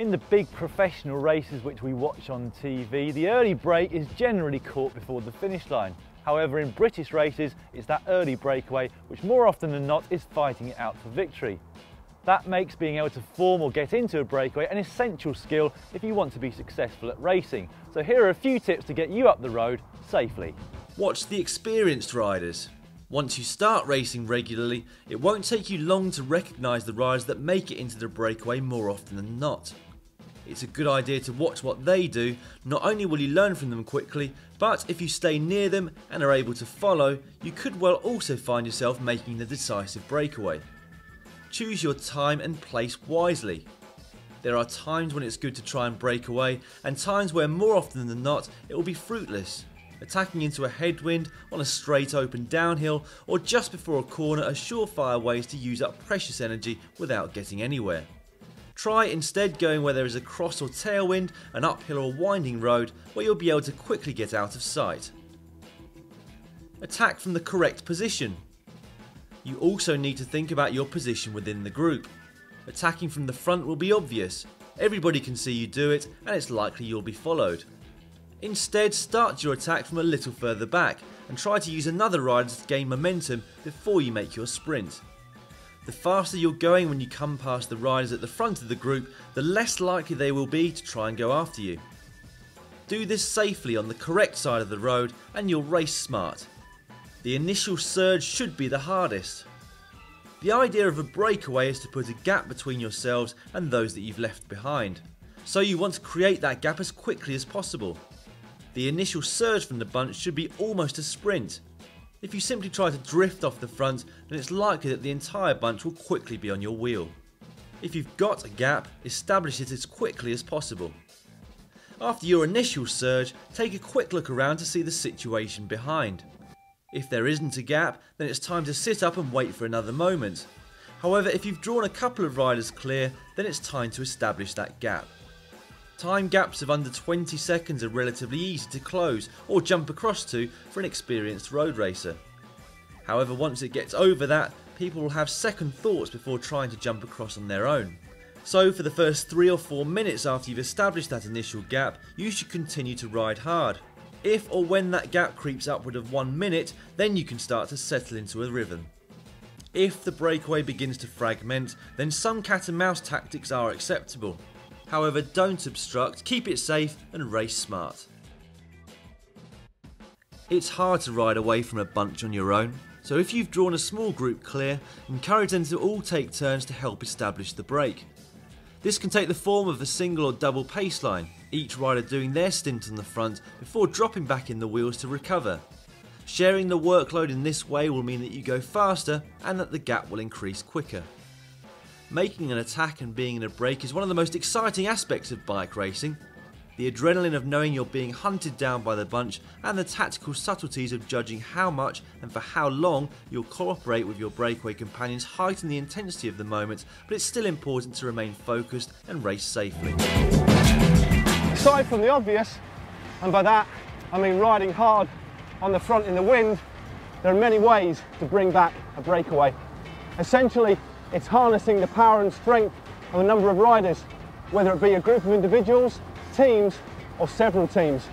In the big professional races which we watch on TV, the early break is generally caught before the finish line. However, in British races, it's that early breakaway which more often than not is fighting it out for victory. That makes being able to form or get into a breakaway an essential skill if you want to be successful at racing. So here are a few tips to get you up the road safely. Watch the experienced riders. Once you start racing regularly, it won't take you long to recognise the riders that make it into the breakaway more often than not. It's a good idea to watch what they do. Not only will you learn from them quickly, but if you stay near them and are able to follow, you could well also find yourself making the decisive breakaway. Choose your time and place wisely. There are times when it's good to try and break away, and times where more often than not it will be fruitless. Attacking into a headwind, on a straight open downhill, or just before a corner are surefire ways to use up precious energy without getting anywhere. Try instead going where there is a cross or tailwind, an uphill or winding road where you'll be able to quickly get out of sight. Attack from the correct position. You also need to think about your position within the group. Attacking from the front will be obvious. Everybody can see you do it, and it's likely you'll be followed. Instead, start your attack from a little further back and try to use another rider to gain momentum before you make your sprint. The faster you're going when you come past the riders at the front of the group, the less likely they will be to try and go after you. Do this safely on the correct side of the road and you'll race smart. The initial surge should be the hardest. The idea of a breakaway is to put a gap between yourselves and those that you've left behind. So you want to create that gap as quickly as possible. The initial surge from the bunch should be almost a sprint. If you simply try to drift off the front, then it's likely that the entire bunch will quickly be on your wheel. If you've got a gap, establish it as quickly as possible. After your initial surge, take a quick look around to see the situation behind. If there isn't a gap, then it's time to sit up and wait for another moment. However, if you've drawn a couple of riders clear, then it's time to establish that gap. Time gaps of under 20 seconds are relatively easy to close or jump across to for an experienced road racer. However, once it gets over that, people will have second thoughts before trying to jump across on their own. So for the first 3 or 4 minutes after you've established that initial gap, you should continue to ride hard. If or when that gap creeps upward of 1 minute, then you can start to settle into a rhythm. If the breakaway begins to fragment, then some cat and mouse tactics are acceptable. However, don't obstruct, keep it safe and race smart. It's hard to ride away from a bunch on your own, so if you've drawn a small group clear, encourage them to all take turns to help establish the break. This can take the form of a single or double pace line, each rider doing their stint on the front before dropping back in the wheels to recover. Sharing the workload in this way will mean that you go faster and that the gap will increase quicker. Making an attack and being in a break is one of the most exciting aspects of bike racing. The adrenaline of knowing you're being hunted down by the bunch and the tactical subtleties of judging how much and for how long you'll cooperate with your breakaway companions heighten the intensity of the moment, but it's still important to remain focused and race safely. Aside from the obvious, and by that I mean riding hard on the front in the wind, there are many ways to bring back a breakaway. Essentially, it's harnessing the power and strength of a number of riders, whether it be a group of individuals, teams, or several teams.